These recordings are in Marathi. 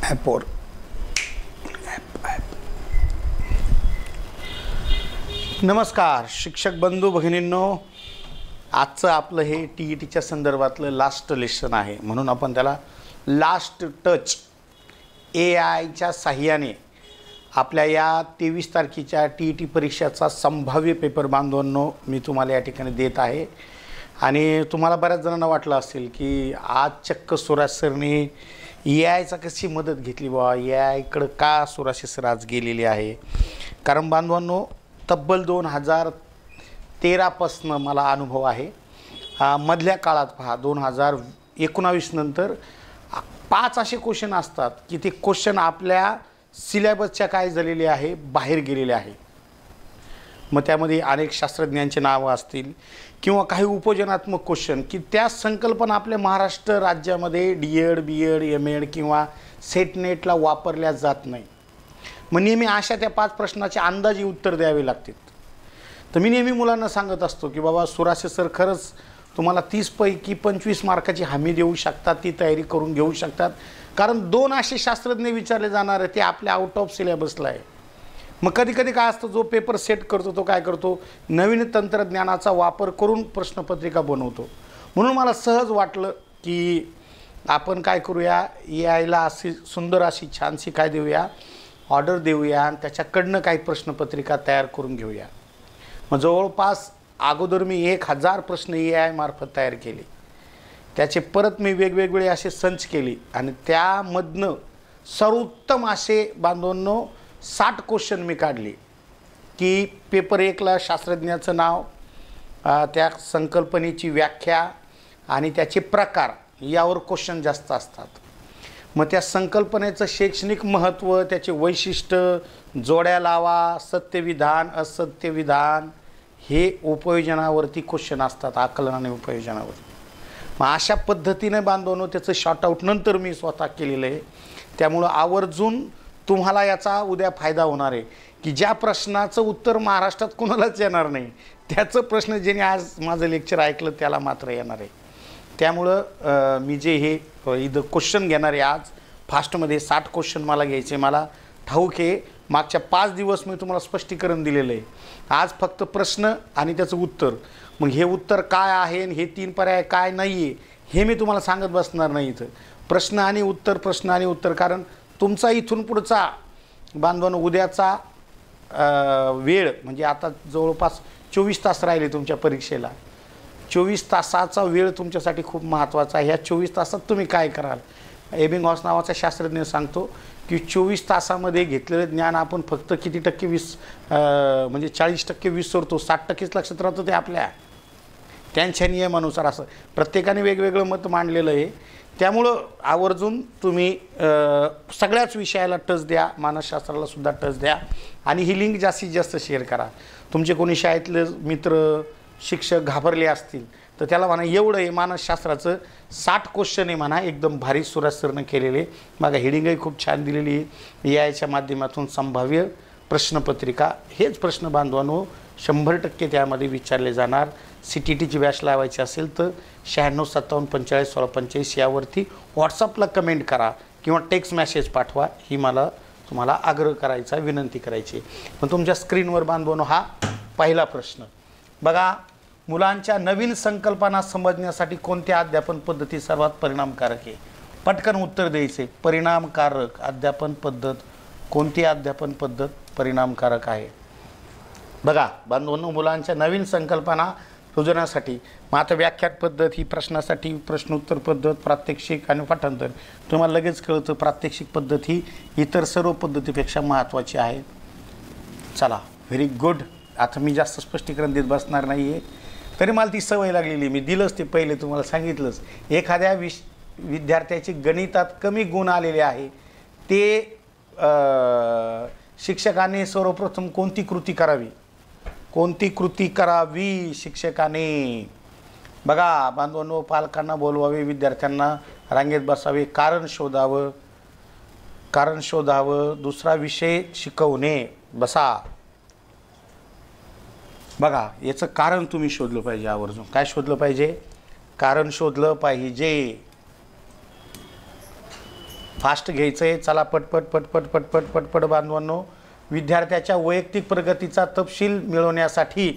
ॲपवर नमस्कार शिक्षक बंधू भगिनींनो, आजचं आपलं हे TETच्या संदर्भातलं लास्ट लेसन आहे, म्हणून आपण त्याला लास्ट टच AIच्या साहाय्याने आपल्या या 23 तारखेच्या TET परीक्षेचा संभाव्य पेपर बांधवांनो मी तुम्हाला या ठिकाणी देत आहे। आणि तुम्हाला बऱ्याच जणांना वाटलं असेल की आज चक्क सुराज सरने AIचा कशी मदत घेतली बा, AIकडे का सुराज सर आज गेलेले आहे। कारण बांधवांनो तब्बल 2013 पासून मला अनुभव आहे, मधल्या काळात पहा 2019 नंतर 5 असे क्वेश्चन असतात की ते क्वेश्चन आपल्या सिलेबसच्या काय झालेले आहे, बाहेर गेलेले आहे। मग त्यामध्ये अनेक शास्त्रज्ञांचे नाव असतील किंवा काही उपयोजनात्मक क्वेश्चन की त्या संकल्पना आपल्या महाराष्ट्र राज्यामध्ये DED BEd MAd किंवा सेट नेटला वापरल्या जात नाही। मग नेहमी अशा त्या 5 प्रश्नाचे अंदाजे उत्तर द्यावे लागतात। तर मी नेहमी मुलांना सांगत असतो की बाबा सुराज सर खरंच तुम्हाला 30 पैकी 25 मार्काची हमी देऊ शकतात, ती तयारी करून घेऊ शकतात। कारण 2 असे शास्त्रज्ञ विचारले जाणार आहे ते आपल्या आउट ऑफ सिलेबसला आहे। मग कधी कधी काय असतं, जो पेपर सेट करतो तो काय करतो, नवीन तंत्रज्ञानाचा वापर करून प्रश्नपत्रिका बनवतो। म्हणून मला सहज वाटलं की आपण काय करूया, AIला अशी सुंदर अशी छानशी काय देऊया, ऑर्डर देऊया आणि त्याच्याकडनं काही प्रश्नपत्रिका तयार करून घेऊया। मग जवळपास अगोदर मी 1000 प्रश्न AI मार्फत तयार केले, त्याचे परत मी वेगवेगळे असे संच केले आणि त्यामधनं सर्वोत्तम असे बांधवांनो 60 क्वेश्चन मी काढले की पेपर 1ला शास्त्रज्ञाचं नाव, त्या संकल्पनेची व्याख्या आणि त्याचे प्रकार यावर क्वेश्चन जास्त असतात। मग त्या संकल्पनेचं शैक्षणिक महत्त्व, त्याचे वैशिष्ट्य, जोड्या लावा, सत्यविधान असत्यविधान हे उपयोजनावरती क्वेश्चन असतात, आकलन आणि उपयोजनावर। मग अशा पद्धतीने बांधवनो त्याचं शॉर्ट आउट नंतर मी स्वतः केलेलं आहे। त्यामुळं आवर्जून तुम्हाला याचा उद्या फायदा होणार आहे की ज्या प्रश्नाचं उत्तर महाराष्ट्रात कोणालाच येणार नाही त्याचं प्रश्न ज्याने आज माझं लेक्चर ऐकलं त्याला मात्र येणार आहे। त्यामुळं मी जे हे इथं क्वेश्चन घेणार आहे आज फास्टमध्ये 60 क्वेश्चन मला घ्यायचे, मला ठाऊक आहे। मागच्या 5 दिवस मी तुम्हाला स्पष्टीकरण दिलेलं आहे, आज फक्त प्रश्न आणि त्याचं उत्तर। मग हे उत्तर काय आहे आणि हे 3 पर्याय काय नाही आहे हे मी तुम्हाला सांगत बसणार नाही इथं, प्रश्न आणि उत्तर, प्रश्न आणि उत्तर। कारण तुमचा इथून पुढचा बांधवांनो उद्याचा वेळ म्हणजे आता जवळपास 24 तास राहिले तुमच्या परीक्षेला, 24 तासाचा वेळ तुमच्यासाठी खूप महत्त्वाचा आहे। ह्या 24 तासात तुम्ही काय कराल, एबिंगहॉस नावाचा शास्त्रज्ञ सांगतो की 24 तासामध्ये घेतलेलं ज्ञान आपण फक्त किती टक्के म्हणजे 40% विसरतो, 60%च लक्षात राहतं ते आपल्या त्यांच्या नियमानुसार। असं प्रत्येकाने वेगवेगळं मत मांडलेलं आहे। त्यामुळं आवर्जून तुम्ही सगळ्याच विषयाला टच द्या, मानसशास्त्राला सुद्धा टच द्या आणि ही लिंक जास्तीत जास्त शेअर करा। तुमचे कोणी शाळेतले मित्र शिक्षक घाबरले असतील तर त्याला म्हणा एवढं आहे मानसशास्त्राचं 60 क्वेश्चन आहे म्हणा, एकदम भारी सुराज सरनं केलेले। बघा हेडिंगही खूप छान दिलेली आहे, AIच्या माध्यमातून संभाव्य प्रश्नपत्रिका। हेच प्रश्न बांधवांनो 100% त्यामध्ये विचारले जाणार। CTTची बॅच लावायची असेल तर 96 57 45 16 45 यावरती व्हॉट्सअपला कमेंट करा किंवा टेक्स्ट मेसेज पाठवा, ही मला तुम्हाला आग्रह करायचा, विनंती करायची। पण तुमच्या स्क्रीनवर बांधवांनो हा पहिला प्रश्न बघा, मुलांच्या नवीन संकल्पना समजण्यासाठी कोणत्या अध्यापन पद्धती सर्वात परिणामकारक आहे। पटकन उत्तर द्यायचे, परिणामकारक अध्यापन पद्धत, कोणती अध्यापन पद्धत परिणामकारक आहे। बघा बांधवांनो मुलांच्या नवीन संकल्पना रुजवण्यासाठी मग आता व्याख्यान पद्धत ही प्रश्नासाठी, प्रश्नोत्तर पद्धत, प्रात्यक्षिक आणि पाठांतर। तुम्हाला लगेच कळतं प्रात्यक्षिक पद्धत ही इतर सर्व पद्धतीपेक्षा महत्त्वाची आहे। चला व्हेरी गुड, आता मी जास्त स्पष्टीकरण देत बसणार नाही आहे, तरी मला ती सवय लागलेली, मी दिलंच ते पहिले तुम्हाला सांगितलंच। एखाद्या विद्यार्थ्याचे गणितात कमी गुण आलेले आहे ते शिक्षकाने सर्वप्रथम कोणती कृती करावी, कोणती कृती करावी शिक्षकाने। बघा बांधवांनो पालकांना बोलवावे, विद्यार्थ्यांना रांगेत बसावे, कारण शोधावं, कारण शोधावं, दुसरा विषय शिकवणे, बसा। बघा याचं कारण तुम्ही शोधलं पाहिजे, आवर्जून काय शोधलं पाहिजे, कारण शोधलं पाहिजे। फास्ट घ्यायचं आहे. चला पटपट पटपट पटपट पटपट बांधवांनो. विद्यार्थ्याच्या वैयक्तिक प्रगतीचा तपशील मिळवण्यासाठी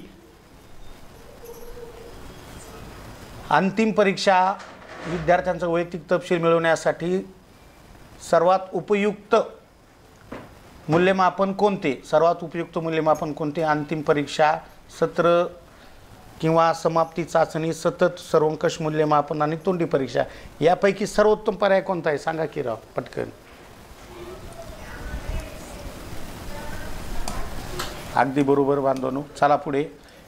अंतिम परीक्षा विद्यार्थ्यांचा वैयक्तिक तपशील मिळवण्यासाठी सर्वात उपयुक्त मूल्यमापन कोणते? सर्वात उपयुक्त मूल्यमापन कोणते? अंतिम परीक्षा, सत्र किंवा समाप्ती चाचणी, सतत सर्वंकष मूल्यमापन आणि तोंडी परीक्षा. यापैकी सर्वोत्तम पर्याय कोणता आहे? सांगा की राव पटकन. अगदी बरोबर बांधवांनो. चला पुढे.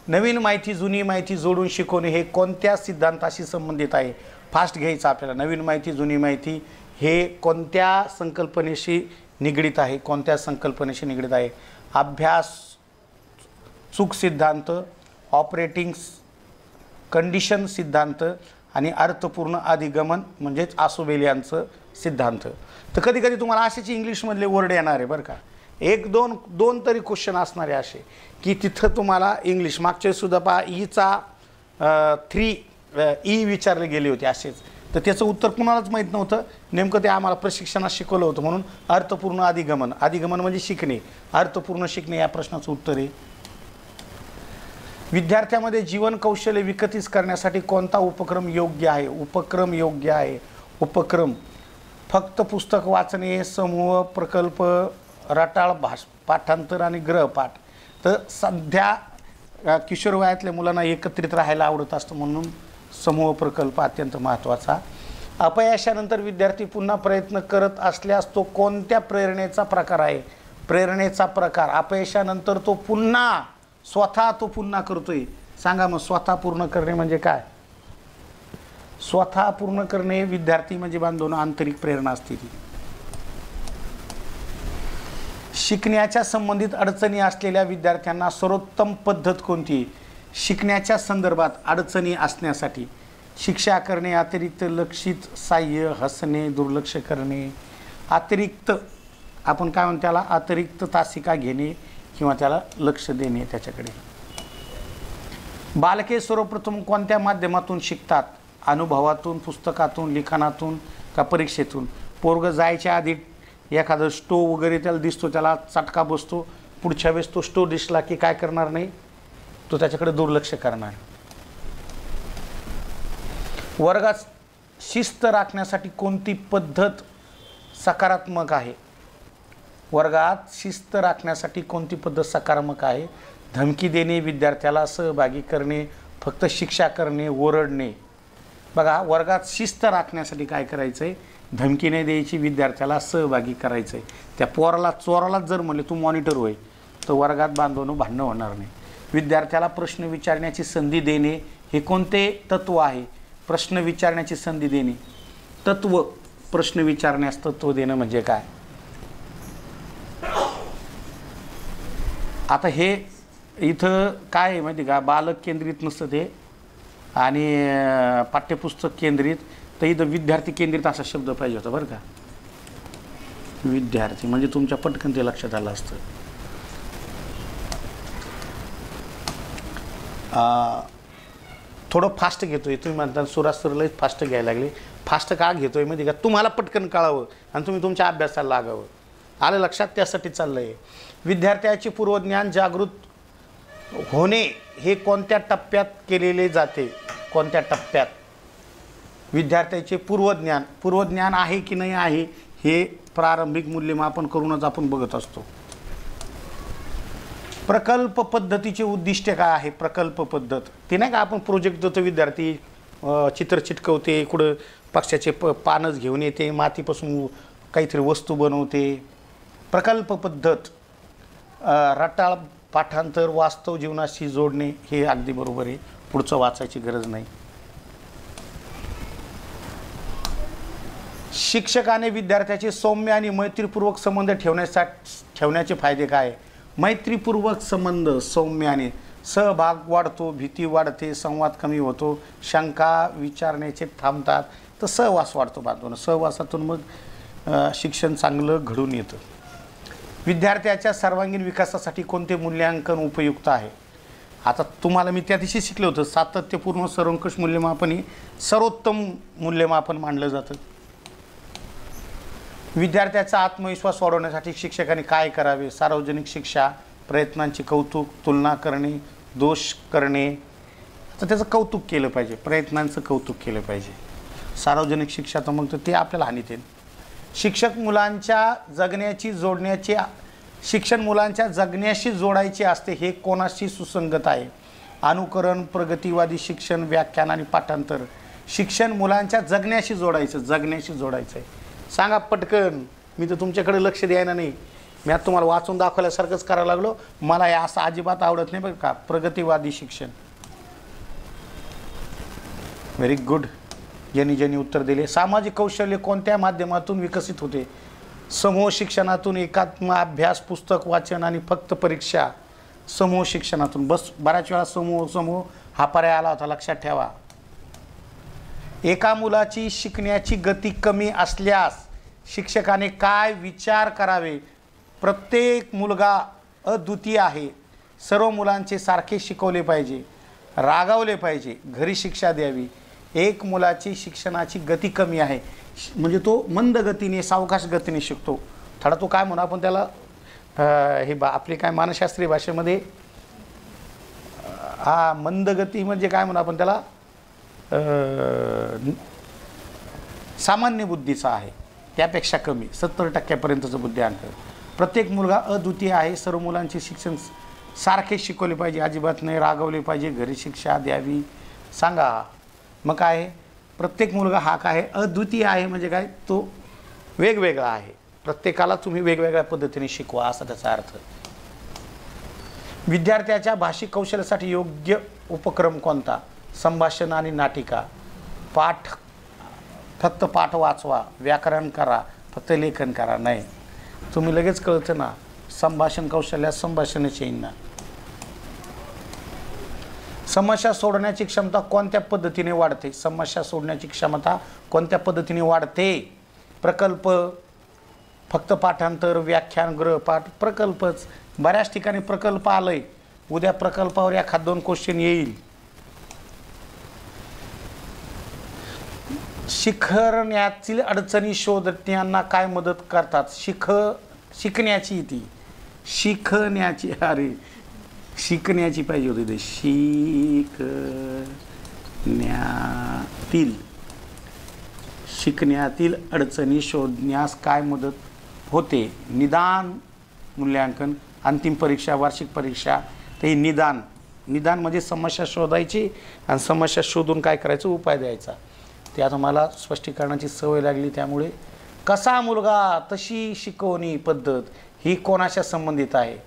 नवीन माहिती जुनी माहिती जोडून शिकवणे हे कोणत्या सिद्धांताशी संबंधित आहे? फास्ट घ्यायचं आपल्याला. नवीन माहिती जुनी माहिती हे कोणत्या संकल्पनेशी निगडीत आहे? कोणत्या संकल्पनेशी निगडीत आहे? अभ्यास चूक सिद्धांत, ऑपरेटिंग कंडिशन सिद्धांत आणि अर्थपूर्ण अधिगमन म्हणजेच आसोबेलियांचं सिद्धांत. तर कधी कधी तुम्हाला असेच इंग्लिशमधले वर्ड येणार आहे बरं का. एक दोन तरी क्वेश्चन असणारे असे की तिथं तुम्हाला इंग्लिश मागचे सुद्धा पहा ईचा 3 विचारले गेले होते असेच. तर त्याचं उत्तर कुणालाच माहीत नव्हतं. नेमकं ते आम्हाला प्रशिक्षणात शिकवलं होतं. म्हणून अर्थपूर्ण अधिगमन, अधिगमन म्हणजे शिकणे, अर्थपूर्ण शिकणे या प्रश्नाचं उत्तर आहे. विद्यार्थ्यामध्ये जीवन कौशल्य विकसित करण्यासाठी कोणता उपक्रम योग्य आहे? उपक्रम योग्य आहे. उपक्रम फक्त पुस्तक वाचणे, समूह प्रकल्प, रटाळ पाठांतर आणि ग्रहपाठ. तर सध्या किशोर वयातल्या मुलांना एकत्रित राहायला आवडत असतं म्हणून समूह प्रकल्प अत्यंत महत्त्वाचा. अपयशानंतर विद्यार्थी पुन्हा प्रयत्न करत असल्यास तो कोणत्या प्रेरणेचा प्रकार आहे? प्रेरणेचा प्रकार. अपयशानंतर तो पुन्हा करतोय. सांगा मग स्वतः पूर्ण करणे म्हणजे काय? स्वतः पूर्ण करणे विद्यार्थी म्हणजे बांधवून आंतरिक प्रेरणा असते ती. शिकण्याच्या संबंधित अडचणी असलेल्या विद्यार्थ्यांना सर्वोत्तम पद्धत कोणती? शिकण्याच्या संदर्भात अडचणी असण्यासाठी शिक्षा करणे, अतिरिक्त लक्षित साह्य, हसणे, दुर्लक्ष करणे, अतिरिक्त आपण काय म्हणतो त्याला अतिरिक्त तासिका घेणे किंवा त्याला लक्ष देणे त्याच्याकडे. बालके सर्वप्रथम कोणत्या माध्यमातून शिकतात? अनुभवातून, पुस्तकातून, लिखाणातून का परीक्षेतून? पोरग जायच्या आधी एखादं स्टोव वगैरे त्याला दिसतो, त्याला चटका बसतो, पुढच्या वेळेस तो स्टोव दिसला की काय करणार नाही, तो त्याच्याकडे दुर्लक्ष करणार. वर्गात शिस्त राखण्यासाठी कोणती पद्धत सकारात्मक आहे? वर्गात शिस्त राखण्यासाठी कोणती पद्धत सकारात्मक आहे? धमकी देणे, विद्यार्थ्याला सहभागी करणे, फक्त शिक्षा करणे, ओरडणे. बघा, वर्गात शिस्त राखण्यासाठी काय करायचं आहे? धमकी नाही द्यायची, विद्यार्थ्याला सहभागी करायचं आहे. त्या चोरालाच जर म्हणले तू मॉनिटर होय तर वर्गात भांडणं होणार नाही. विद्यार्थ्याला प्रश्न विचारण्याची संधी देणे हे कोणते तत्व आहे? प्रश्न विचारण्याची संधी देणे तत्व. प्रश्न विचारण्यास तत्व देणं म्हणजे काय? आता हे इथं काय आहे माहिती का? बालक केंद्रित नसतं ते आणि पाठ्यपुस्तक केंद्रित. तर इथं विद्यार्थी केंद्रित असा शब्द पाहिजे होता बरं का. विद्यार्थी म्हणजे तुमच्या पटकन ते लक्षात आलं असतं. थोडं फास्ट घेतोय तुम्ही म्हणता, सुराज सर लई फास्ट घ्यायला लागले. फास्ट का घेतोय माहिती का? तुम्हाला पटकन कळावं आणि तुम्ही तुमच्या अभ्यासाला लागावं. आलं लक्षात? त्यासाठी चाललं आहे. विद्यार्थ्याचे पूर्वज्ञान जागृत होणे हे कोणत्या टप्प्यात केलेले जाते? कोणत्या टप्प्यात? विद्यार्थ्याचे पूर्वज्ञान आहे की नाही आहे हे प्रारंभिक मूल्यमापन करूनच आपण बघत असतो. प्रकल्प पद्धतीचे उद्दिष्ट काय आहे? प्रकल्प पद्धत ते नाही का आपण प्रोजेक्ट देतो, विद्यार्थी चित्र चिटकवते, कुठं पक्षाचे पानच घेऊन येते, मातीपासून काहीतरी वस्तू बनवते. प्रकल्प पद्धत. रटाळ पाठांतर, वास्तव जीवनाशी जोडणे हे अगदी बरोबर आहे. पुढचं वाचायची गरज नाही. शिक्षकाने विद्यार्थ्याचे सौम्य आणि मैत्रीपूर्वक संबंध ठेवण्याचे फायदे काय? मैत्रीपूर्वक संबंध सौम्याने सहभाग वाढतो, भीती वाढते, संवाद कमी होतो, शंका विचारण्याचे थांबतात, तर सहवास वाढतो. बांधून सहवासातून मग शिक्षण चांगलं घडून येतं. विद्यार्थ्याच्या सर्वांगीण विकासासाठी कोणते मूल्यांकन उपयुक्त आहे? आता तुम्हाला मी त्या दिवशी शिकलं होतं, सातत्यपूर्ण सर्वंकष मूल्यमापन हे सर्वोत्तम मूल्यमापन मानलं जातं. विद्यार्थ्याचा आत्मविश्वास वाढवण्यासाठी शिक्षकांनी काय करावे? सार्वजनिक शिक्षा, प्रयत्नांची कौतुक, तुलना करणे, दोष करणे. तर त्याचं कौतुक केलं पाहिजे, प्रयत्नांचं कौतुक केलं पाहिजे. सार्वजनिक शिक्षा तर मग ते आपल्याला हानी देईल. शिक्षण मुलांच्या जगण्याशी जोडायचे असते, हे कोणाशी सुसंगत आहे? अनुकरण, प्रगतीवादी शिक्षण, व्याख्यान आणि पाठांतर. शिक्षण मुलांच्या जगण्याशी जोडायचं आहे. सांगा पटकन. मी तर तुमच्याकडे लक्ष द्यायला नाही. मी आता तुम्हाला वाचून दाखवल्यासारखंच करायला लागलो. मला हे असं अजिबात आवडत नाही बरं का. प्रगतीवादी शिक्षण. Very good. ज्यांनी उत्तर दिले. सामाजिक कौशल्य कोणत्या माध्यमातून विकसित होते? समूह शिक्षणातून, एकात्म अभ्यास, पुस्तक वाचन आणि फक्त परीक्षा. समूह शिक्षणातून. बऱ्याच वेळा समूह हा पर्याय आला होता, लक्षात ठेवा. एका मुलाची शिकण्याची गती कमी असल्यास शिक्षकाने काय विचार करावे? प्रत्येक मुलगा अद्वितीय आहे, सर्व मुलांचे सारखे शिकवले पाहिजे, रागावले पाहिजे, घरी शिक्षा द्यावी. एक मुलाची शिक्षणाची गती कमी आहे म्हणजे तो मंद गतीने, सावकाश गतीने शिकतो. थोडा तो काय म्हणू आपण त्याला, आपली काय मानसशास्त्रीय भाषेमध्ये मंद गती म्हणजे काय म्हणू आपण त्याला, सामान्य बुद्धीचा आहे, त्यापेक्षा कमी 70% बुद्ध्यांक. प्रत्येक मुलगा अद्वितीय आहे, सर्व मुलांचे शिक्षण सारखे शिकवले पाहिजे, अजिबात नाही रागवले पाहिजे, घरी शिक्षा द्यावी. सांगा मग काय? प्रत्येक मुलगा हा काय अद्वितीय आहे म्हणजे काय, तो वेगवेगळा आहे. प्रत्येकाला तुम्ही वेगवेगळ्या पद्धतीने शिकवा असा त्याचा अर्थ. विद्यार्थ्याच्या भाषिक कौशल्यासाठी योग्य उपक्रम कोणता? संभाषण आणि नाटिका. फक्त पाठ वाचवा, व्याकरण करा, फक्त लेखन करा नाही. तुम्ही लगेच कळतं ना, संभाषण कौशल्यात संभाषणच येईन ना. समस्या सोडण्याची क्षमता कोणत्या पद्धतीने वाढते? समस्या सोडण्याची क्षमता कोणत्या पद्धतीने वाढते? प्रकल्प, फक्त पाठांतर, व्याख्यान, गृहपाठ. प्रकल्पच. बऱ्याच ठिकाणी प्रकल्प आलंय. उद्या प्रकल्पावर एखाद 2 क्वेश्चन येईल. शिकण्यातील अडचणी शोधण्याना काय मदत करतात? शिकण्याची पाहिजे होती. शिकण्यातील अडचणी शोधण्यास काय मदत होते? निदान, मूल्यांकन, अंतिम परीक्षा, वार्षिक परीक्षा. ते निदान म्हणजे समस्या शोधायची आणि समस्या शोधून काय करायचं, उपाय द्यायचा. ते आता मला स्पष्टीकरणाची सवय लागली, त्यामुळे कसा मुलगा तशी शिकवणी पद्धत ही कोणाच्या संबंधित आहे?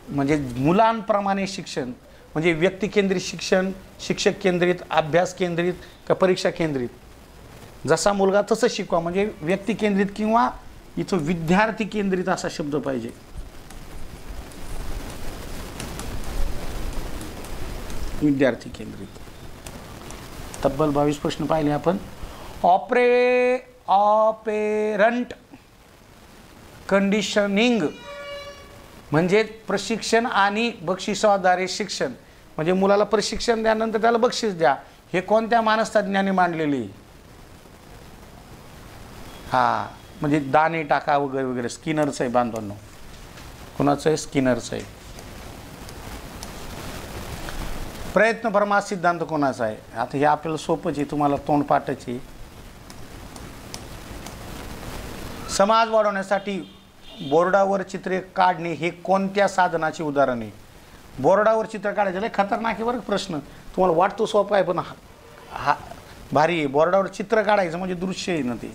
म्हणजे मुलांप्रमाणे शिक्षण म्हणजे व्यक्ती केंद्रित शिक्षण, शिक्षक केंद्रित, अभ्यास केंद्रित का परीक्षा केंद्रित? जसा मुलगा तसं शिकवा. म्हणजे व्यक्ती केंद्रित किंवा इथं विद्यार्थी केंद्रित असा शब्द पाहिजे. विद्यार्थी केंद्रित. तब्बल 22 प्रश्न पाहिले आपण. ऑपरेरंट कंडिशनिंग म्हणजे प्रशिक्षण आणि बक्षिसाद्वारे शिक्षण. म्हणजे मुलाला प्रशिक्षण द्यानंतर त्याला बक्षीस द्या. हे कोणत्या मानसतज्ञाने मांडलेली? म्हणजे दाणे टाका वगैरे वगैरे. स्किनरचं आहे बांधवांनो. कुणाचं आहे? स्किनरचं आहे. प्रयत्न परमार्थ सिद्धांत कोणाचा आहे? आता हे आपल्याला सोपंच आहे, तुम्हाला तोंडपाठच आहे. समाज वाढवण्यासाठी बोर्डावर चित्रे काढणे हे कोणत्या साधनाचे उदाहरण आहे? बोर्डावर चित्र काढायचं लय खतरनाक आहे बरं प्रश्न. तुम्हाला वाटतो सोपा आहे पण हा भारी आहे. बोर्डावर चित्र काढायचं म्हणजे दृश्य आहे ना ते.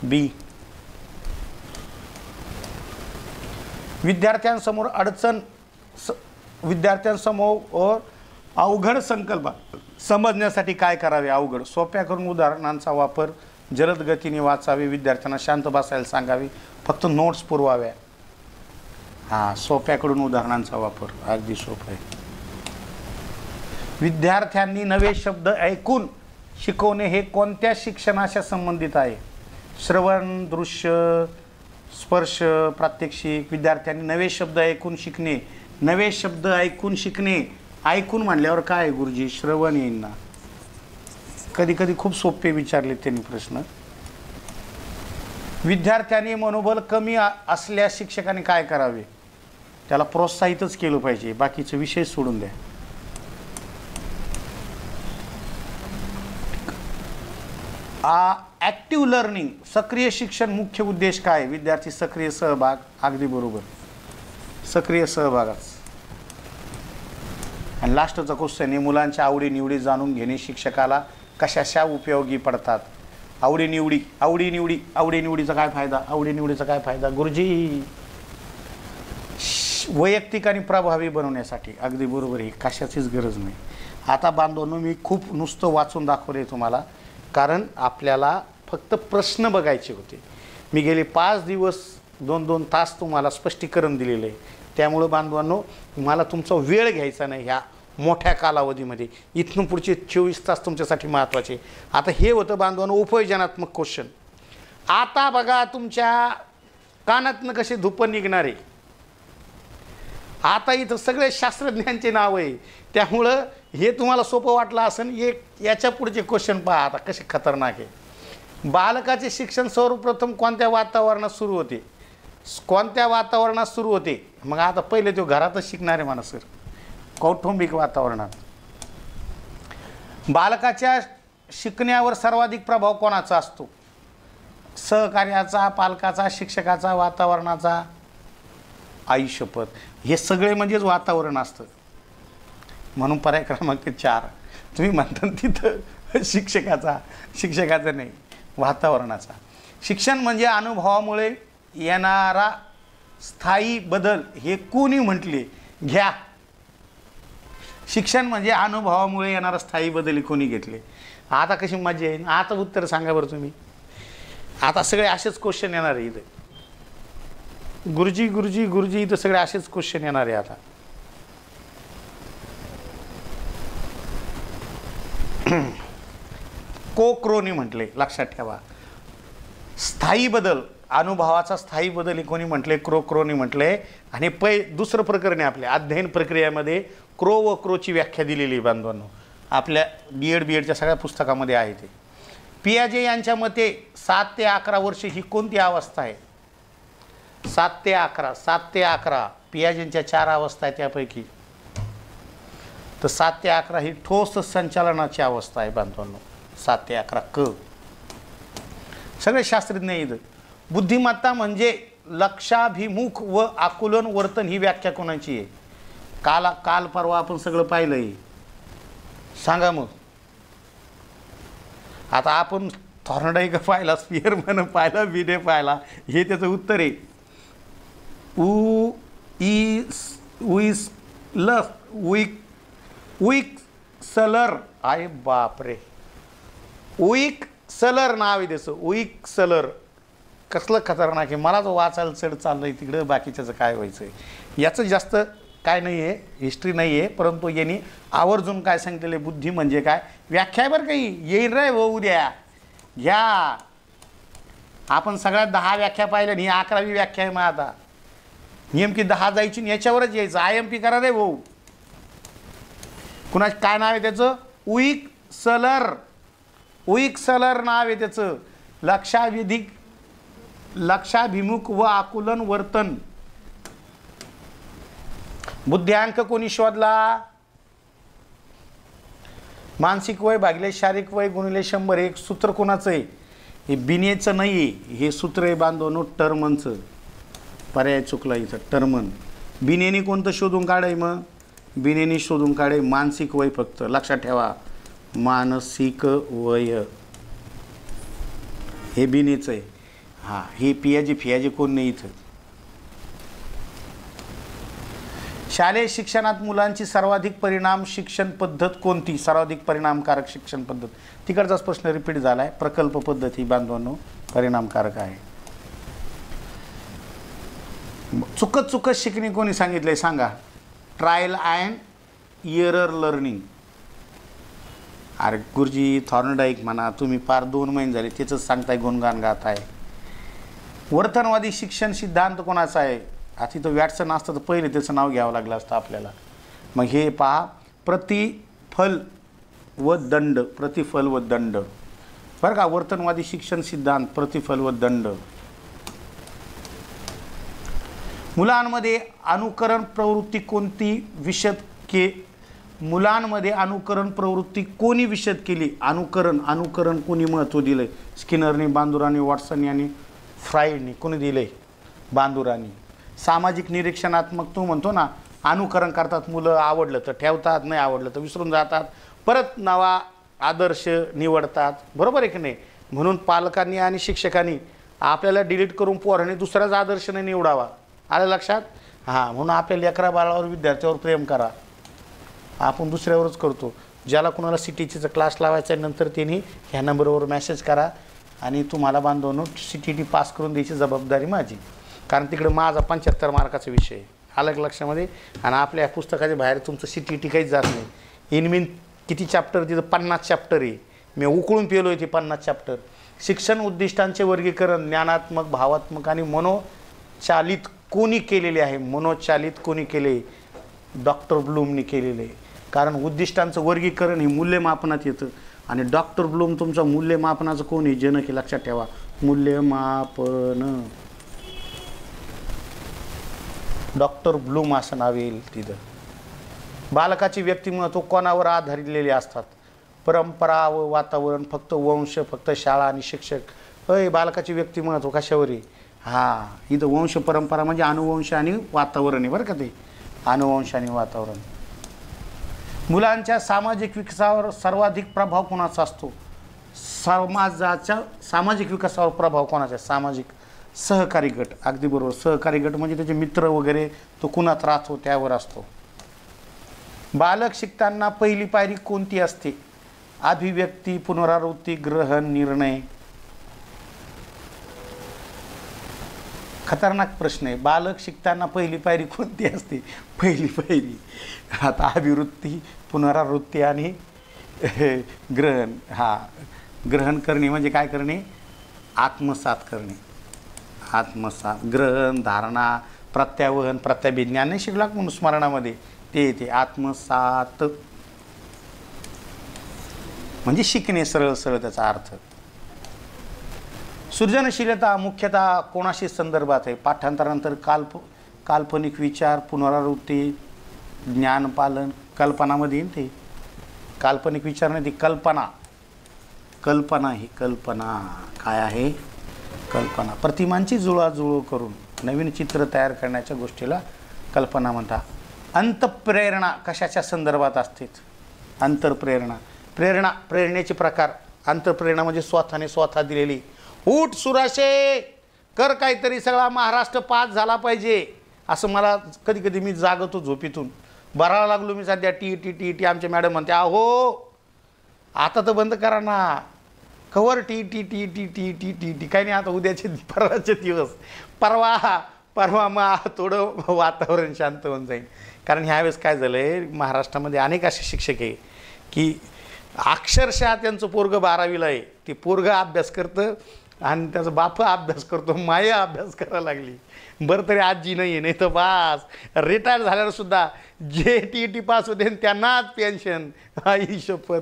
बी. विद्यार्थ्यांसमोर अवघड संकल्प समजण्यासाठी काय करावे? अवघड सोप्या करून उदाहरणांचा वापर, जलद गतीने वाचावे, विद्यार्थ्यांना शांत बसायला सांगावे, फक्त नोट्स पुरवाव्या. सोप्याकडून उदाहरणांचा वापर अगदी सोपं आहे. विद्यार्थ्यांनी नवे शब्द ऐकून शिकवणे हे कोणत्या शिक्षणाच्या संबंधित आहे? श्रवण, दृश्य, स्पर्श, प्रात्यक्षिक. विद्यार्थ्यांनी नवे शब्द ऐकून शिकणे. नवे शब्द ऐकून शिकणे. ऐकून म्हणल्यावर काय गुरुजी? श्रवण येईन ना. कधी कधी खूप सोपे विचारले त्यांनी प्रश्न. विद्यार्थ्यांनी मनोबल कमी असल्यास शिक्षकांनी काय करावे? त्याला प्रोत्साहितच केलं पाहिजे, बाकीचे विषय सोडून द्या. ॲक्टिव्ह लर्निंग, सक्रिय शिक्षण मुख्य उद्देश काय? विद्यार्थी सक्रिय सहभाग. अगदी बरोबर, सक्रिय सहभागाच. आणि लास्टचा क्वेश्चन आहे, मुलांच्या आवडीनिवडी जाणून घेणे शिक्षकाला कशाशा उपयोगी पडतात? आवडीनिवडीचा काय फायदा? आवडीनिवडीचा काय फायदा गुरुजी? वैयक्तिक आणि प्रभावी बनवण्यासाठी. अगदी बरोबर आहे, कशाचीच गरज नाही. आता बांधवांनो, मी खूप नुसतं वाचून दाखवले तुम्हाला, कारण आपल्याला फक्त प्रश्न बघायचे होते. मी गेले 5 दिवस 2-2 तास तुम्हाला स्पष्टीकरण दिलेलं आहे. त्यामुळं बांधवांनो, मला तुमचा वेळ घ्यायचा नाही ह्या मोठ्या कालावधीमध्ये. इथून पुढचे 24 तास तुमच्यासाठी महत्त्वाचे. आता हे होतं बांधवांनो उपयोजनात्मक क्वेश्चन. आता बघा तुमच्या कानातनं कसे धुप निघणारे. आता इथं सगळे शास्त्रज्ञांचे नाव आहे, त्यामुळं हे तुम्हाला सोपं वाटलं असेल. याच्या पुढचे क्वेश्चन पहा आता कसे खतरनाक आहे. बालकाचे शिक्षण सर्वप्रथम कोणत्या वातावरणात सुरू होते? कोणत्या वातावरणात सुरू होते? मग आता पहिले तो घरातच शिकणारे म्हणा सर, कौटुंबिक वातावरणात. बालकाच्या शिकण्यावर सर्वाधिक प्रभाव कोणाचा असतो? सहकार्याचा, पालकाचा, शिक्षकाचा, वातावरणाचा? आई शपथ, हे सगळे म्हणजेच वातावरण असतं. म्हणून पर्याय क्रमांक 4 तुम्ही म्हणता तिथं शिक्षकाचा नाही, वातावरणाचा. शिक्षण म्हणजे अनुभवामुळे येणारा स्थायी बदल, हे कोणी म्हटले? घ्या. शिक्षण म्हणजे अनुभवामुळे येणारा स्थायी बदल कोणी घेतले? आता कशी मजा येईल. आता उत्तर सांगा बरं तुम्ही. आता सगळे असेच क्वेश्चन येणार आहे इथं. गुरुजी इथं सगळे असेच क्वेश्चन येणार आहे आता. कोक्रोनी म्हटले, लक्षात ठेवा. स्थायी बदल, अनुभवाचा स्थायी बदल हे कोणी म्हटले? क्रोनी म्हटले. आणि दुसरं प्रकरण आहे आपल्या अध्ययन प्रक्रियेमध्ये क्रो व क्रोची व्याख्या दिलेली आहे बांधवांनो. आपल्या बीएडच्या सगळ्या पुस्तकामध्ये आहे ते. पियाजे यांच्या मते 7 ते 11 वर्ष ही कोणती अवस्था आहे? 7 ते 11 पियाजेंच्या 4 अवस्था आहे त्यापैकी. तर 7 ते 11 ही ठोस संचालनाची अवस्था आहे बांधवांनो. 7 ते 11 क. सगळे शास्त्रज्ञ इथं. बुद्धिमत्ता म्हणजे लक्षाभिमुख व आकुलन वर्तन, ही व्याख्या कोणाची आहे? काल परवा आपण सगळं पाहिलंय. सांगा मग. आता आपण थॉर्नडाईक पाहिला, स्पियरमॅन पाहिला, बिने पाहिला, हे त्याचं उत्तर आहे. उईक्सलर. आहे बापरे, उईक्सलर नाव आहे त्याचं. उईक्सलर कसलं खतरनाक आहे. मला जो वाचायला चढ चाललंय तिकडं, बाकीच्याचं काय व्हायचं आहे याचं जास्त काय नाही आहे, हिस्ट्री नाही आहे. परंतु यांनी आवर्जून काय सांगितलेले, बुद्धी म्हणजे काय व्याख्या आहे बरं. काही येईल रे हो उद्या घ्या. आपण सगळ्यात 10 व्याख्या पाहिल्या, ही 11वी व्याख्या आहे. मग आता नेमकी 10 जायची, याच्यावरच यायचं. IMP करा रे भाऊ. कुणाच काय नाव आहे त्याचं? उईक्सलर नाव आहे त्याचं. लक्षाभिमुख व आकुलन वर्तन. बुद्ध्यांक कोणी शोधला? मानसिक वय भागिले शारीरिक वय गुणिले 100. एक सूत्र कोणाचं आहे? हे बिनेचं नाही आहे, हे सूत्र आहे बांधवनो टर्मनचं. पर्याय चुकला इथं, टर्मन. बिनेनी कोणतं शोधून काढाय? मग बिनेनी शोधून काढाय मानसिक वय. फक्त लक्षात ठेवा, मानसिक वय हे बिनेचं आहे. हां, हे फियाजी कोण नाही इथं. शालेय शिक्षणात मुलांची सर्वाधिक परिणाम शिक्षण पद्धत कोणती? सर्वाधिक परिणामकारक शिक्षण पद्धत. तिकडचाच प्रश्न रिपीट झाला आहे. प्रकल्प पद्धती बांधवांनो परिणामकारक आहे. चुकत शिकणे कोणी सांगितलंय सांगा? Trial and error learning. अरे गुरुजी थॉर्नडाईक म्हणा, तुम्ही फार 2 महिने झाले त्याचंच सांगताय, गुणगान गाताय. वर्तनवादी शिक्षण सिद्धांत कोणाचा आहे? आता तिथं वॅटसन असतं तर पहिले त्याचं नाव घ्यावं लागलं असतं आपल्याला. मग हे पहा, प्रतिफल व दंड बरं का. वर्तनवादी शिक्षण सिद्धांत, प्रतिफल व दंड. मुलांमध्ये अनुकरण प्रवृत्ती कोणती विशद मुलांमध्ये अनुकरण प्रवृत्ती कोणी विशद केली? अनुकरण कोणी महत्त्व दिलं? स्किनरने, बांदुराने, वॉटसन आणि फ्राईडने कोणी दिले? बांदुराने. सामाजिक निरीक्षणात्मक तो म्हणतो ना, अनुकरण करतात मुलं, आवडलं तर ठेवतात, नाही आवडलं तर विसरून जातात, परत नवा आदर्श निवडतात, बरोबर आहे की नाही? म्हणून पालकांनी आणि शिक्षकांनी आपल्याला डिलीट करून पोरांनी दुसऱ्याच आदर्शाने निवडावा. आलं लक्षात? हां, म्हणून आपल्या लेकरा बाळावर, विद्यार्थ्यावर प्रेम करा. आपण दुसऱ्यावरच करतो. ज्याला कुणाला CTTचा क्लास लावायचा आहे नंतर त्यांनी ह्या नंबरवर मेसेज करा आणि तुम्हाला बांधवून CTT पास करून द्यायची जबाबदारी माझी. कारण तिकडे माझा 75 मार्काचा विषय आहे. आलं का लक्षामध्ये? आणि आपल्या पुस्तकाच्या बाहेर तुमचं CTT काहीच जात नाही. इनमीन किती चॅप्टर? तिथं 50 चॅप्टर आहे. मी उकळून पेलो आहे ते 50 चॅप्टर. शिक्षण उद्दिष्टांचे वर्गीकरण ज्ञानात्मक, भावात्मक आणि मनोचालित कोणी केलेले आहे? मनोचालित कोणी केले? डॉक्टर ब्लूमनी केलेले आहे. कारण उद्दिष्टांचं वर्गीकरण हे मूल्यमापनात येतं आणि डॉक्टर ब्लूम तुमचं मूल्यमापनाचं कोण आहे? जनक हे लक्षात ठेवा. मूल्यमापन डॉक्टर ब्लूम असं नाव येईल तिथं. बालकाची व्यक्तिमत्व कोणावर आधारलेले असतात? परंपरा व वातावरण, फक्त वंश, फक्त शाळा आणि शिक्षक. बालकाची व्यक्तिमत्व कशावर आहे? हां, इथं वंश परंपरा म्हणजे अनुवंश आणि वातावरण आहे बरं का ते. अनुवंश आणि वातावरण. मुलांच्या सामाजिक विकासावर सर्वाधिक प्रभाव कोणाचा असतो? समाजाच्या सामाजिक विकासावर प्रभाव कोणाचा? सामाजिक सहकारी गट. अगदी बरोबर. सहकारी गट म्हणजे त्याचे मित्र वगैरे, तो कुणात राहतो त्यावर असतो. बालक शिकताना पहिली पायरी कोणती असते? अभिव्यक्ती, पुनरावृत्ती, ग्रहण, निर्णय. खतरनाक प्रश्न आहे. बालक शिकताना पहिली पायरी कोणती असते? पहिली पायरी आता अभिवृत्ती, पुनरावृत्ती आणि ग्रहण. हा, ग्रहण करणे म्हणजे काय करणे? आत्मसात करणे. आत्मसात. ग्रहण, धारणा, प्रत्यावहन, प्रत्याभिज्ञान नाही शिकला म्हणून स्मरणामध्ये ते येते. आत्मसात म्हणजे शिकणे, सरळ सरळ त्याचा अर्थ. सृजनशीलता मुख्यतः कोणाशी संदर्भात आहे? पाठांतरानंतर काल्पनिक विचार, पुनरावृत्ती, ज्ञानपालन, कल्पनामध्ये येईल ते. काल्पनिक विचार नाही, ती कल्पना. कल्पना ही कल्पना काय आहे? कल्पना. प्रतिमांची जुळवाजुळव करून नवीन चित्र तयार करण्याच्या गोष्टीला कल्पना म्हणतात. अंतःप्रेरणा कशाच्या संदर्भात असते? अंतर्प्रेरणा. प्रेरणेचे प्रकार. अंतःप्रेरणा म्हणजे स्वतः दिलेली. उठ सुराशे, कर काहीतरी, सगळा महाराष्ट्र पास झाला पाहिजे असं मला कधी कधी मी जागतो झोपेतून. बरायला लागलो मी सध्या. टी आमच्या मॅडम म्हणते, अहो आता तर बंद करा ना. कवर टी काही नाही. आता उद्याचे परवाचे दिवस, परवा मग थोडं वातावरण शांत होऊन जाईल. कारण ह्यावेळेस काय झालं आहे, महाराष्ट्रामध्ये अनेक असे शिक्षक आहे की अक्षरशः त्यांचं पोरगं 12वीला आहे. ते पोरगं अभ्यास करतं आणि त्याचा बाप अभ्यास करतो, माया अभ्यास करायला लागली. बरं तरी आजी नाही आहे, नाही तर बास रिटायर झाल्यावर सुद्धा जे TET पास होते त्यांनाच पेन्शन. आई शपथ.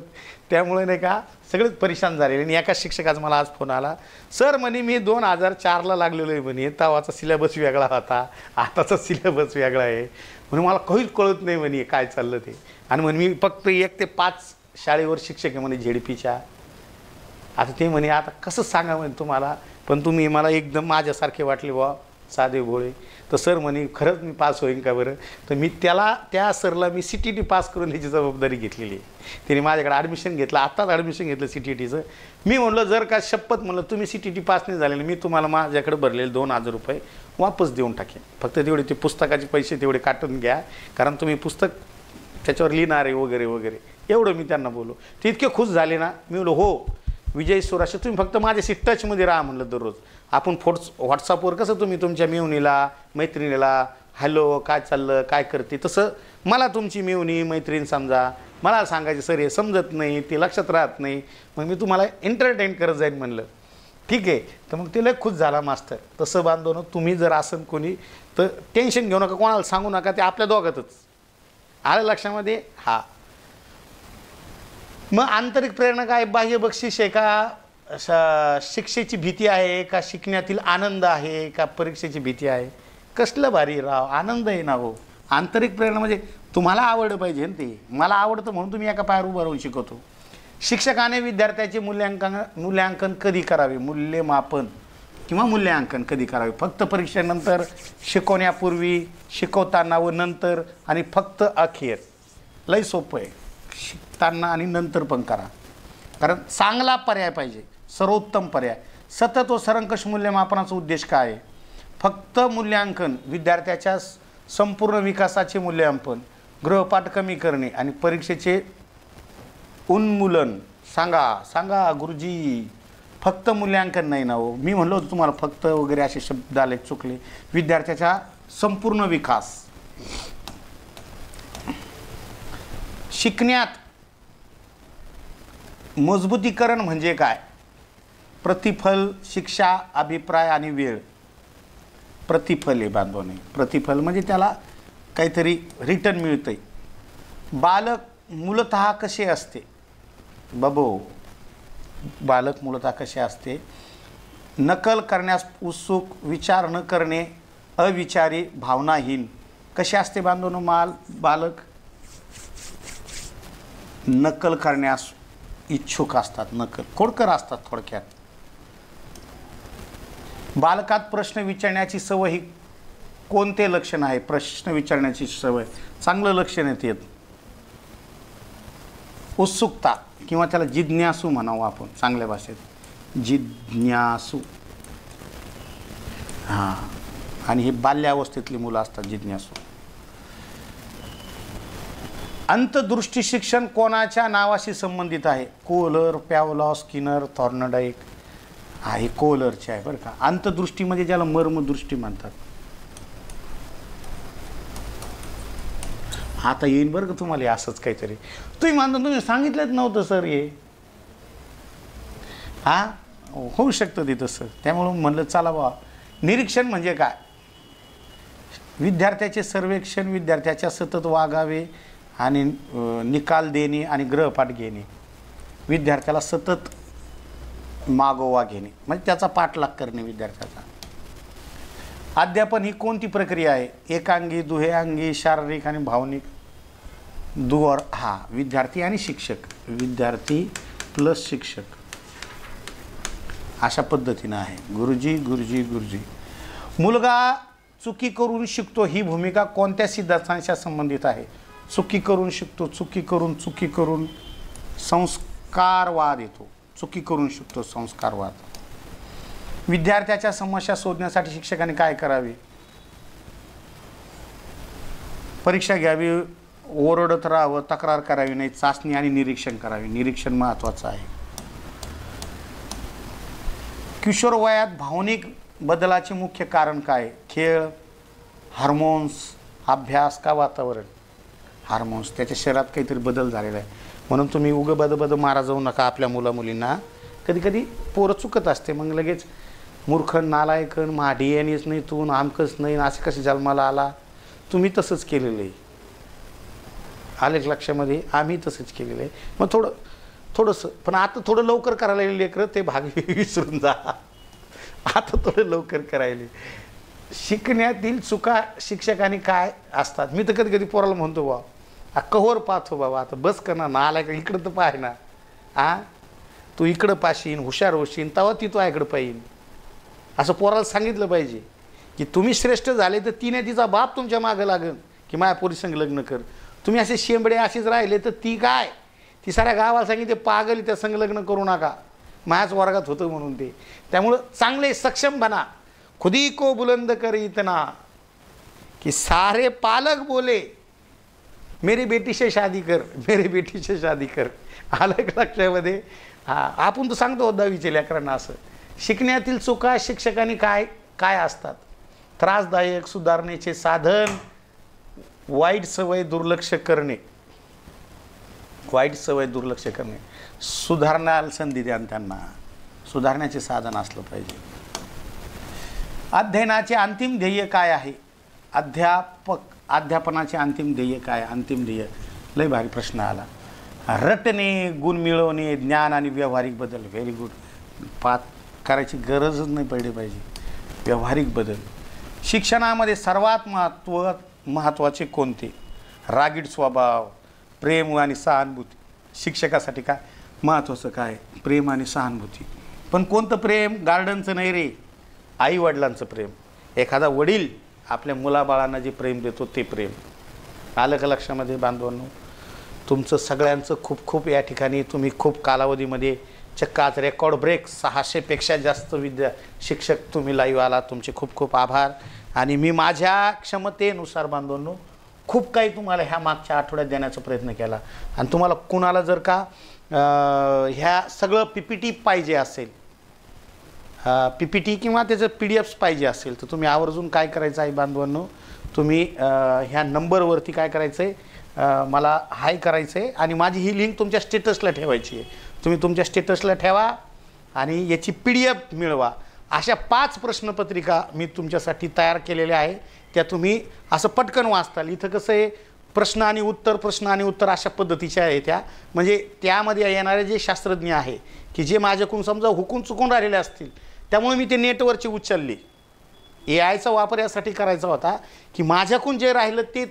त्यामुळे नाही का सगळेच परेशान झालेले. आणि एका शिक्षकाचा मला आज फोन आला, सर म्हणे मी 2004ला लागलेलो आहे म्हणे, तेव्हाचा सिलेबस वेगळा होता, आताचा सिलेबस वेगळा आहे म्हणे, मला काहीच कळत नाही म्हणे काय चाललं ते. आणि म्हणे मी फक्त 1 ते 5 शाळेवर शिक्षक आहे म्हणे ZP. आता ते म्हणे आता कसं सांगा म्हणे तुम्हाला, पण तुम्ही मला एकदम माझ्यासारखे वाटले बा, साधे भोळे. तर सर म्हणे खरंच मी पास होईन का बरं? तर मी त्या सरला मी CTT पास करून द्यायची जबाबदारी घेतलेली आहे. त्याने माझ्याकडे ॲडमिशन घेतलं, आत्ताच ॲडमिशन घेतलं CTTचं. मी म्हणलं जर का शपथ म्हणलं तुम्ही CTT पास नाही झालेलं, मी तुम्हाला माझ्याकडे भरलेले 2000 रुपये वापस देऊन टाकेन. फक्त तेवढे ते पुस्तकाचे पैसे तेवढे काटून घ्या, कारण तुम्ही पुस्तक त्याच्यावर लिहिणार आहे वगैरे वगैरे. एवढं मी त्यांना बोललो. ते इतके खुश झाले ना. मी बोललो हो विजय सुराशे, तुम्ही फक्त माझ्याशी टचमध्ये राहा म्हणलं. दररोज आपण व्हॉट्सअपवर कसं तुम्ही तुमच्या मेवणीला, मैत्रिणीला हॅलो काय चाललं, काय करते, तसं मला तुमची मेवणी, मैत्रीण समजा. मला सांगायचे सर हे समजत नाही, ते लक्षात राहत नाही, मग मी तुम्हाला एंटरटेन करत जाईन म्हणलं. ठीक आहे. तर मग ते लय खुश झाला मास्तर. तसं बांधवणं तुम्ही जर असं कोणी तर टेन्शन घेऊ नका, कोणाला सांगू नका, ते आपल्या दोघातच. आलं लक्षामध्ये? हा. मग आंतरिक प्रेरणा काय? बाह्य बक्षीस आहे का, शिक्षेची भीती आहे का, शिकण्यातील आनंद आहे का, परीक्षेची भीती आहे? कसलं भारी राव, आनंद आहे ना हो. आंतरिक प्रेरणा म्हणजे तुम्हाला आवड पाहिजे ना ते. मला आवडतं म्हणून तुम्ही एका पायावर उभं राहून शिकवतो. शिक्षकाने विद्यार्थ्याचे मूल्यांकन कधी करावे? मूल्यमापन किंवा मूल्यांकन कधी करावे? फक्त परीक्षेनंतर, शिकवण्यापूर्वी, शिकवताना व नंतर, आणि फक्त अखेर? लई सोपं आहे. शिकताना आणि नंतर पण करा, कारण चांगला पर्याय पाहिजे, सर्वोत्तम पर्याय. सतत व सरंकष मूल्यमापनाचा उद्देश काय आहे? फक्त मूल्यांकन, विद्यार्थ्याच्या संपूर्ण विकासाचे मूल्यमापन, गृहपाठ कमी करणे आणि परीक्षेचे उन्मूलन. सांगा गुरुजी, फक्त मूल्यांकन नाही ना हो. मी म्हणलो होतो तुम्हाला फक्त वगैरे असे शब्द आले, चुकले. विद्यार्थ्याचा संपूर्ण विकास. शिकण्यात मजबूतीकरण म्हणजे काय? प्रतिफल, शिक्षा, अभिप्राय आणि वेळ. प्रतिफल आहे बांधवणे. प्रतिफल म्हणजे त्याला काहीतरी रिटर्न मिळतंय. बालक मूलतः कसे असते? बाबो, बालक मूलतः कसे असते? नकल करण्यास उत्सुक, विचार न करणे, अविचारी, भावनाहीन. कसे असते बांधवनो बालक? नकल करण्यास इच्छुक असतात, नकल खोडकर असतात थोडक्यात. बालकात प्रश्न विचारण्याची सवय ही कोणते लक्षण आहे? प्रश्न विचारण्याची सवय चांगलं लक्षण येते. उत्सुकता किंवा त्याला जिज्ञासू म्हणावं आपण चांगल्या भाषेत, जिज्ञासू. हां, आणि हे बाल्यावस्थेतली मुलं असतात जिज्ञासू. अंतदृष्टी शिक्षण कोणाच्या नावाशी संबंधित आहे? Kohler, Pavlov, Skinner, Thorndike. हा, हे कोहलरचे आहे बरं का. अंतदृष्टी म्हणजे ज्याला मर्मदृष्टी म्हणतात. आता येईन बरं का तुम्हाला असंच काहीतरी. तुम्ही म्हणता तुम्ही सांगितलंच नव्हतं सर हे. हा, होऊ शकतं ते तसं. त्यामुळं म्हणलं चला बा. निरीक्षण म्हणजे काय? विद्यार्थ्याचे सर्वेक्षण, विद्यार्थ्याच्या सतत वागावे आणि निकाल देणे आणि गृहपाठ घेणे. विद्यार्थ्याला सतत मागोवा घेणे म्हणजे त्याचा पाठलाग करणे विद्यार्थ्याचा. अध्यापन ही कोणती प्रक्रिया आहे? एकांगी, दुहेअंगी, शारीरिक आणि भावनिक. दुवर. हा, विद्यार्थी आणि शिक्षक, विद्यार्थी प्लस शिक्षक अशा पद्धतीनं आहे. गुरुजी. मुलगा चुकी करून शिकतो ही भूमिका कोणत्या सिद्धांतांशी संबंधित आहे? चुकी करून शिकतो, चुकी करून संस्कारवाद येतो. चुकी करून शिकतो, संस्कारवाद. विद्यार्थ्याच्या समस्या शोधण्यासाठी शिक्षकाने काय करावे? परीक्षा घ्यावी, ओरडत राहावं, तक्रार करावी नाही, चाचणी आणि निरीक्षण करावे. निरीक्षण महत्त्वाचं आहे. किशोर वयात भावनिक बदलाचे मुख्य कारण काय? खेळ, हार्मोन्स, अभ्यास का वातावरण? हार्मोन्स. त्याच्या शरीरात काहीतरी बदल झालेला आहे म्हणून तुम्ही बद मारा जाऊ नका आपल्या मुलींना. कधी कधी पोरं चुकत असते, मग लगेच मूर्खन, नालायकन, डीएनएच नाही, तू आमकच नाही, असे कसे जन्माला आला. तुम्ही तसंच केलेलं आहे, आले लक्षामध्ये. आम्ही तसंच केलेलं आहे. मग थोडंसं पण आता थोडं लवकर करायला लेकरं ते भाग विसरून जा. आता थोडं लवकर करायला. शिकण्यातील चुका शिक्षकांनी काय असतात? मी तर कधी कधी पोराला म्हणतो बा, कव्हर पाहतो बाबा, आता बस करणार ना, आला का इकडं तर पाह ना. तू इकडं पाशीन, हुशार होशील, तेव्हा ती तू इकडं पाहिन. असं पोराला सांगितलं पाहिजे की तुम्ही श्रेष्ठ झाले तर तिने तिचा बाप तुमच्या मागं लागेल की माझ्या पोरीसंग लग्न कर. तुम्ही असे शेंबडे असेच राहिले तर ती काय, ती साऱ्या गावाला सांगितले पागल, त्या संग लग्न करू नका, माझ्याच वर्गात होतं म्हणून ते. त्यामुळं चांगले सक्षम बना. खुदी को बुलंद कर इतना कि सारे पालक बोले मेरी बेटी से शादी कर, मेरी बेटी से शादी कर. आलं लक्षामध्ये? हां, आपण तर सांगतो 10वीच्या लेकरांना असं. शिकण्यातील चुका शिक्षकांनी काय असतात? त्रासदायक, सुधारण्याचे साधन, वाईट सवय दुर्लक्ष करणे, सुधारण्याला संधी द्या त्यांना, सुधारण्याचे साधन असलं पाहिजे. अध्ययनाचे अंतिम ध्येय काय आहे? अध्यापनाचे अंतिम ध्येय काय? अंतिम ध्येय लय भारी प्रश्न आला. रटणे, गुण मिळवणे, ज्ञान आणि व्यावहारिक बदल. Very good. करायची गरजच नाही पडली पाहिजे. व्यावहारिक बदल. शिक्षणामध्ये सर्वात महत्त्वाचे कोणते? रागीट स्वभाव, प्रेम आणि सहानुभूती. शिक्षकासाठी काय महत्त्वाचं? काय? प्रेम आणि सहानुभूती. पण कोणतं प्रेम? गार्डनचं नाही रे, आई वडिलांचं प्रेम. एखादा वडील आपल्या मुलाबाळांना जे प्रेम देतो ते प्रेम. आलं का लक्षामध्ये बांधवांनो? तुमचं सगळ्यांचं खूप खूप या ठिकाणी तुम्ही खूप कालावधीमध्ये चक्क आज रेकॉर्ड ब्रेक 600पेक्षा जास्त शिक्षक तुम्ही लाईव्ह आला. तुमचे खूप खूप आभार. आणि मी माझ्या क्षमतेनुसार बांधवांनो खूप काही तुम्हाला ह्या मागच्या आठवड्यात देण्याचा प्रयत्न केला. आणि तुम्हाला कुणाला जर का ह्या सगळं PPT पाहिजे असेल, PPT किंवा त्याचं PDFs पाहिजे असेल, तर तुम्ही आवर्जून काय करायचं आहे बांधवांनो, तुम्ही ह्या नंबरवरती काय करायचं आहे, मला हाय करायचं आहे आणि माझी ही लिंक तुमच्या स्टेटसला ठेवायची आहे. तुम्ही तुमच्या स्टेटसला ठेवा आणि याची PDF मिळवा. अशा 5 प्रश्नपत्रिका मी तुमच्यासाठी तयार केलेल्या आहे. त्या तुम्ही असं पटकन वाचताल. इथं कसं आहे, प्रश्न आणि उत्तर अशा पद्धतीच्या आहे त्या. म्हणजे त्यामध्ये येणारे जे शास्त्रज्ञ आहे की जे माझ्याकडून समजा हुकून चुकून राहिलेले असतील, त्यामुळे मी ते नेटवरची उचलली. AIचा वापर यासाठी करायचा होता की माझ्याकडून जे राहिलं ते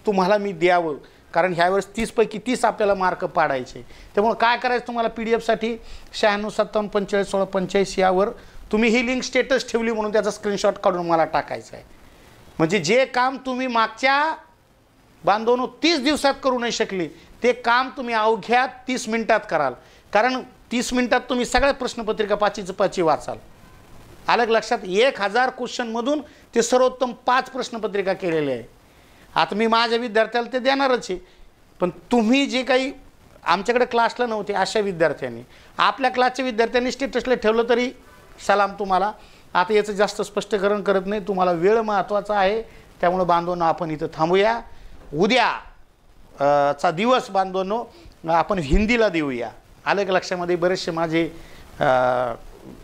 तुम्हाला मी द्यावं, कारण ह्यावेळेस 30 पैकी 30 आपल्याला मार्क पाडायचे. त्यामुळे काय करायचं तुम्हाला PDF साठी 96 57 45 16 45 यावर तुम्ही ही लिंक स्टेटस ठेवली म्हणून त्याचा स्क्रीनशॉट काढून मला टाकायचा आहे. म्हणजे जे काम तुम्ही मागच्या बांधवांनो 30 दिवसात करू नाही शकले ते काम तुम्ही अवघ्या 30 मिनिटात कराल. कारण 30 मिनिटात तुम्ही सगळ्या प्रश्नपत्रिका 5ची 5 वाचाल. अलग लक्षात, 1000 क्वेश्चनमधून ते सर्वोत्तम 5 प्रश्नपत्रिका केलेले आहे. आता मी माझ्या विद्यार्थ्याला ते देणारच आहे. पण तुम्ही जे काही आमच्याकडे क्लासला नव्हते अशा विद्यार्थ्यांनी आपल्या क्लासच्या विद्यार्थ्यांनी स्टेटसला ठेवलं तरी सलाम तुम्हाला. आता याचं जास्त स्पष्टीकरण करत नाही, तुम्हाला वेळ महत्त्वाचा आहे. त्यामुळे बांधवांनो आपण इथं थांबूया. उद्या चा दिवस बांधवांनो आपण हिंदीला देऊया. आलं का लक्षामध्ये? बरेचसे माझे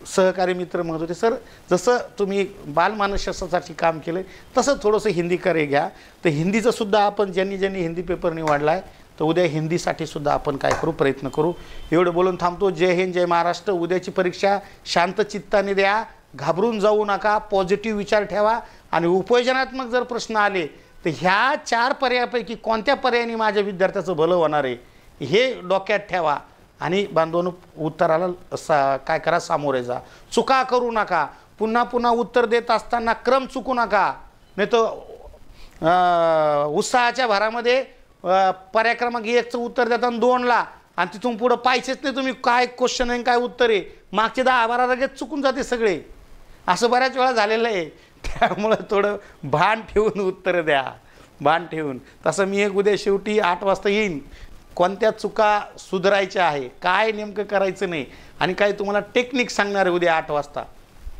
सहकारी मित्र म्हणत होते, सर जसं तुम्ही बालमानसशास्त्रासाठी काम केलं तसं थोडंसं हिंदी करे घ्या. तर हिंदीचं सुद्धा आपण ज्यांनी हिंदी पेपर निवडला आहे तर उद्या हिंदीसाठी सुद्धा आपण काय करू, प्रयत्न करू. एवढं बोलून थांबतो. जय हिंद, जय महाराष्ट्र. उद्याची परीक्षा शांत चित्ताने द्या, घाबरून जाऊ नका, पॉझिटिव्ह विचार ठेवा. आणि उपयोजनात्मक जर प्रश्न आले तर ह्या 4 पर्यायापैकी कोणत्या पर्यायाने माझ्या विद्यार्थ्याचं भलं होणार आहे हे डोक्यात ठेवा. आणि बांधवांनो उत्तराला काय करा, सामोरे जा. चुका करू नका. पुन्हा पुन्हा उत्तर देत असताना क्रम चुकू नका. नाही तर उत्साहाच्या भरामध्ये पर्याय क्रमांक 1चं उत्तर देताना 2ला आणि तिथून पुढं पाहिजेच नाही तुम्ही काय क्वेश्चन आहे काय उत्तर आहे. मागचे 10-12 लगेच चुकून जाते सगळे. असं बऱ्याच वेळा झालेलं आहे. त्यामुळं थोडं भान ठेवून उत्तर द्या, भान ठेवून. तसं मी एक उद्या शेवटी 8 वाजता येईन. कोणत्या चुका सुधारायच्या आहे, काय नेमकं करायचं नाही आणि काय तुम्हाला टेक्निक सांगणार आहे उद्या 8 वाजता.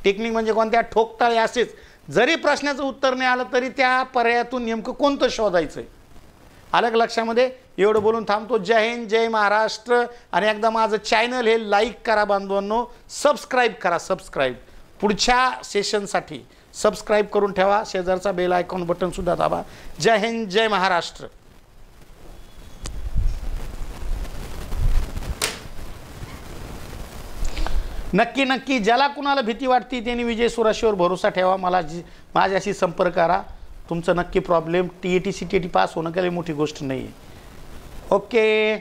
टेक्निक म्हणजे कोणत्या ठोकताळे असेच. जरी प्रश्नाचं उत्तर नाही आलं तरी त्या पर्यायातून नेमकं कोणतं शोधायचं आहे. आलं का लक्षामध्ये? एवढं बोलून थांबतो. जय हिंद, जय महाराष्ट्र. आणि एकदा माझं चॅनल हे लाईक करा बांधवांनो, सबस्क्राईब करा. सबस्क्राईब पुढच्या सेशनसाठी सबस्क्राईब करून ठेवा. शेजारचा बेल आयकॉन बटनसुद्धा दाबा. जय हिंद, जय महाराष्ट्र. नक्की नक्की ज्याला कुणाला भीती वाटते त्यांनी विजय सुराशीवर भरोसा ठेवा. माझ्याशी संपर्क करा. तुमचं नक्की प्रॉब्लेम TET CTET पास होणं काही मोठी गोष्ट नाही आहे. ओके.